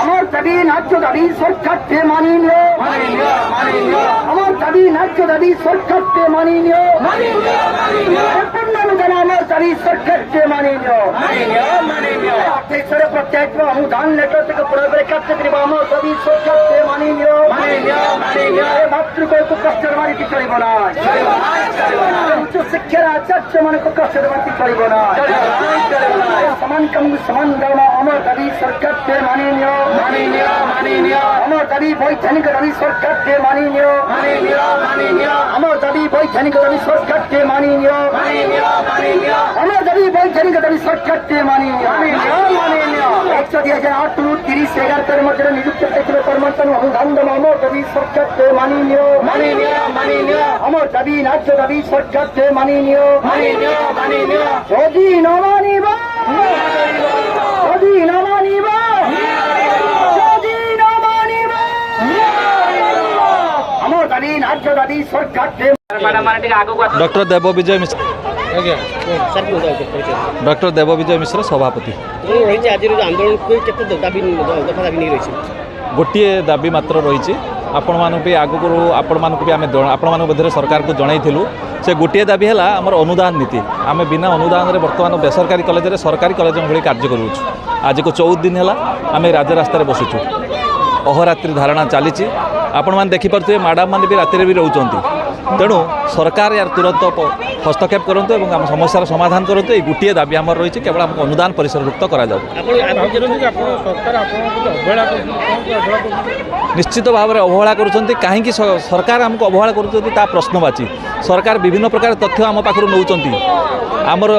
আমার দাবি ন্যায্য দাবি সরকারকে মানিয়ে আমার দাবি ন্যায্য দাবি সরকারকে মানিয়ে পূর্ণানুদান আমার দাবি সরকারকে মানিয়ে অর্থেশ্বরে প্রত্যেক অনুদান নেটওয়ার্ক থেকে প্রয়োগের ক্ষেত্রে দিব আমার দাবি সরকারকে মানিয়ে মাতৃককে কষ্টের বাড়িতে চলিব না উচ্চ শিক্ষার আচার্য মানে কষ্টের বাড়িতে চলিব না সমান কাম সমান দরমা আমার দাবি সরকারকে মানিয়ে আমার দাবি বৈজ্ঞানিক দাবি সরকারকে মানিয়ে আমার দাবি বৈজ্ঞানিক দাবি সরকারকে মানিয়ে আমার দাবি বৈজ্ঞানিক দাবি সরকারকে মানিয়ে 1,2008-30-11 মধ্যে নিযুক্ত হয়েছিল কর্মচারী অনুদান দেওয়া আমার দাবি সরকারকে মানিয়ে আমার দাবি ন্যায্য দাবি সরকারকে মানিয়ে যদি ন মানিব যদি ন মানিব আমার দাবি ন্যায্য দাবি সরকারকে डॉक्टर देव विजय मिश्र डॉक्टर देव विजय मिश्र सभापति गोटे दाबी मात्र रही आपण भी आगक आपण भी आम आपण मध्य सरकार को जनईलु से गोटे दाबी है आमर अनुदान नीति आम बिना अनुदान में बर्तमान बेसरकारी कॉलेज सरकारी कॉलेज भाई कार्य करूँ आज को 14 दिन है आम राजरास्त बसुचु अहोरात्रि धारणा चली आपण मैंने देखिपे मैडम मैंने भी राति भी रोच तेणु सरकार यार तुरंत हस्तक्षेप करूँ और आम समस्यार समाधान करूँ ये गोटे दाबी आम रही केवल आमको अनुदान परिसरभुक्त करा निश्चित भाव में अवहेला कहीं सरकार आमको अवहेला कर प्रश्नवाची सरकार विभिन्न प्रकार तथ्य आम पाखु नौ आमर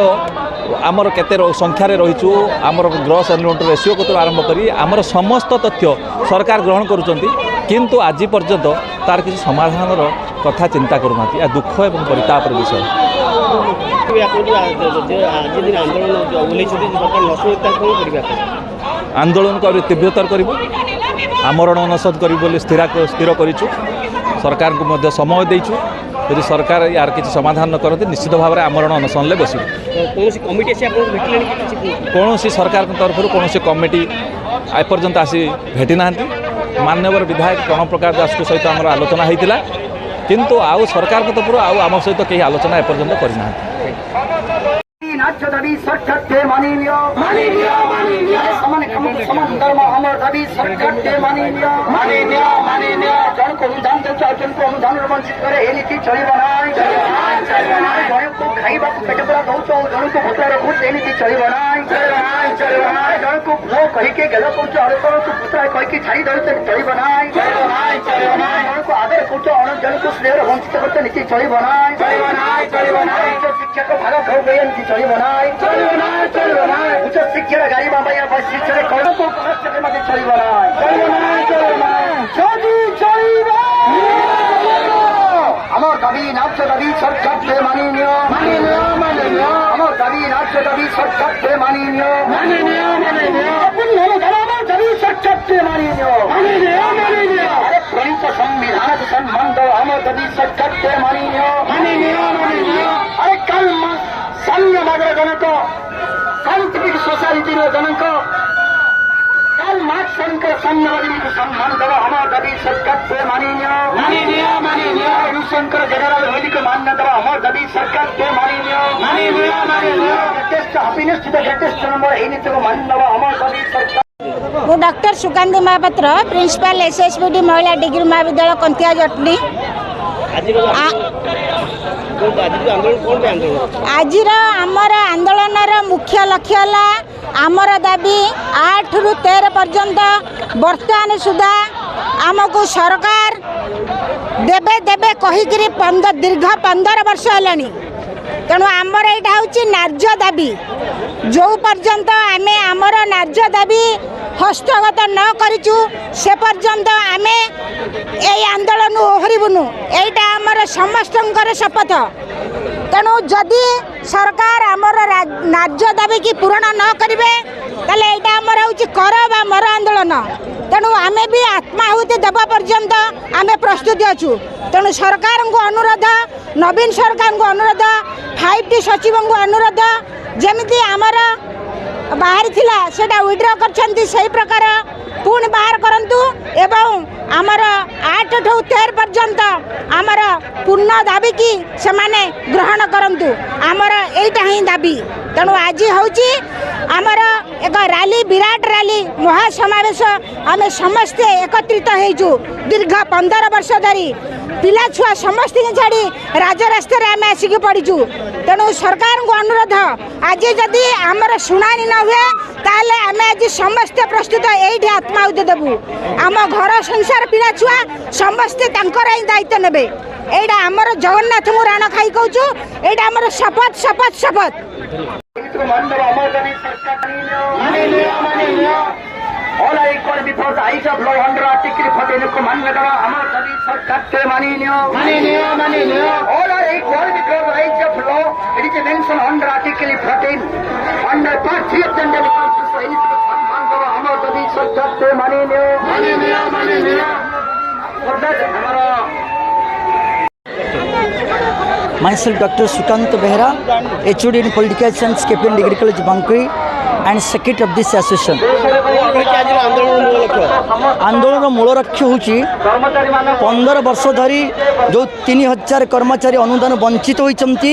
आमर केते संख्यार रहीचु आमर ग्रॉस एनरोलमेंट रेशियो को आरंभ करी आमर समस्त तथ्य सरकार ग्रहण करुचंती किंतु आज पर्यंत तार किसी समाधान कथा चिंता करूना या दुख एवं परितापर विषय आंदोलन कर तीव्रतर करूँ आमरण अनशन कर स्थिर करूँ सरकार को मध्य समय देचु यदि सरकार यार किसी समाधान न करते निश्चित भाव में आमरण अनशन बस कौन सरकार तरफ कौन कमिटी एपर्यंत आसी भेटी ना मान्यवर विधायक प्रणव प्रकाश दास सहित आम आलोचना होता किंतु आउ सरकार तरफ आम सहित कहीं आलोचना एपर्यंत करना ন্যায্য দাবি সরকারকে মানিয়ে সমান কাম সমান দরমা আমার দাবি সরকারকে মানিয়ে জনক অনুদান জনক অনুদানের বঞ্চিত করে এই নীতি চলিব না জনক খাইবাকু পেটে পুরা দৌছ জনক ভোটে রখুছ এই নীতি চলিব না জনক পুଅ কহিকে গেল করছ অড়করକୁ ପୁତୁରା କହିକି ଛାଡ଼ି ଦେଉଛ ଚଳିବ ନାହିଁ ଜଣକୁ ଆଦର କରୁଛ ଜଣକୁ ସ୍ନେହରେ ବଞ୍ଚିତ କରୁଛ ନୀତି ଚଳିବ ନାହିଁ ଶିକ୍ଷକ ଭାଗ ଖାଉ नीति चलिब उच्च शिक्षार गाड़ी शिक्षार कौनको चलिब आमर दाबी न्याय्य दाबी सरकारके मानिए आमर दाबी न्याय्य दाबी सरकारके मानिए दाबी सरकारके मानिए अरे प्रणीत संविधान सम्मान दो आमर दाबी सरकारके मानिए अरे कल साम्य नगर जनक साइंटिफिक सोसाइटी जनक कल मार्क्स साम्यवादी सम्मान दवा हमार दाबी सरकार से मानिए शंकर जनरल होली को मान्य दवा हमार दाबी सरकार से मानिए greatest happiness to the greatest number এই নীতি को मान्य दवा हमार दाबी सरकार वो doctor Sukanti Mahapatra principal SSBD महिला डिग्री महाविद्यालय कंथिया जटनी आज आमर आंदोलन मुख्य लक्ष्य है आमर दाबी 8 रु 13 पर्यंत बर्तमान सुधा आमको सरकार देबे देबे कहीकि दीर्घ 15 वर्ष है तेणु आमर यहाँ हूँ न्याय्य दाबी जो पर्यंत आम आमर न्याय्य दाबी हस्तगत न करूँ से पर्यंत आम यही आंदोलन ओहरबुनु यहीटा आमर समस्त शपथ तेणु जदि सरकार आमर न्याय्य दाबी की पूरण न करेंगे ताले एटा हमर होची कर बा मर आंदोलन तेणु आमे भी आत्माहुति देवा पर्यंत आमे प्रस्तुत अछु तेणु सरकार को अनुरोध नवीन सरकार को अनुरोध 5T सचिव को अनुरोध जेमिति आमर बाहरी थिला सेटा विड्रॉ करछंती सही प्रकार पुणी बाहर करंतु एवं आमर 8 ठू 13 पर्यंत आमर पूर्ण दाबी की सेमाने ग्रहण करंतु आमर एटा ही दाबी तेणु आज होची आमर एक रैली विराट रैली महासमावेश आमे समस्ते एकत्रित हेजु दीर्घ 15 वर्ष धरी पिला छुआ समस्त छाड़ी राजरास्तार आम आसिक पड़ीचु तेणु सरकार को अनुरोध आज जदि आमर शुणानी न हुए ताले आम आज समस्ते प्रस्तुत यही आत्माहुति देवु आम घर संसार पिला छुआ समस्ते ही दायित्व नेबे एटा आमर जगन्नाथ को राण खाई कहूँ एटा आमर शपथ शपथ शपथ All are equal before the eyes of law under Article 14 को मान्य करो हमारे सभी सरकार के माननीय all are equal before the eyes of law it is mentioned under Article 14 under part 3 of the Indian Constitution सम्मान करो हमारे सभी सरकार के माननीय हमारा Myself Dr. Sukant Behra, HOD in Political Science, Captain Degree College, Bankuri, and Secretary of this association. आंदोलन मूल लक्ष्य हूँ 15 वर्ष धरी जो 3000 कर्मचारी अनुदान वंचित होती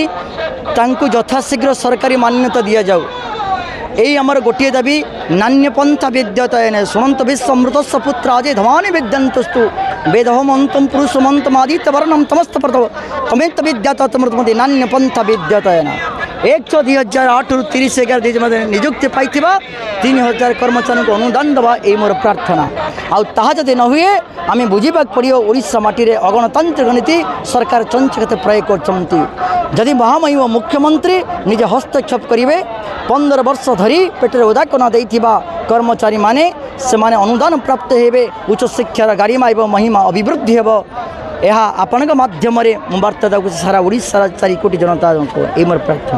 यथाशीघ्र सरकारी मान्यता दि जाऊ यही आमर गोटे दाबी नान्यपंथा विद्यतयन शुणंत विश्वमृत पुत्र अजय धमानी विद्यंतस्तु वेदहमंतम पुरुषमंतमादित्य वर्णम तमस्त प्रथम तमेत विद्यातमृतमति नान्यपंथा विद्यतयन 100,2008 ରୁ 30/11 नियुक्ति पाई 3000 कर्मचारी को अनुदान देवा ये मोर प्रार्थना आउ ताहा जदि न हुए आम बुझा पड़ो ओडिशा माटी रे अगणतांत्रिक नीति सरकार चंचकते प्रयोग करछंती जदि महामहिम मुख्यमंत्री निजे हस्तक्षेप करेंगे 15 वर्ष धरी पेटर उदाकना देथिबा कर्मचारी माने सेमाने अनुदान प्राप्त हेबे उच्च शिक्षार गारिमा एवं महिमा अभिवृद्धि हेब यह आपणक माध्यम वार्ता सारा ओडिशा 4 कोटी जनता को ये मोर प्रार्थना।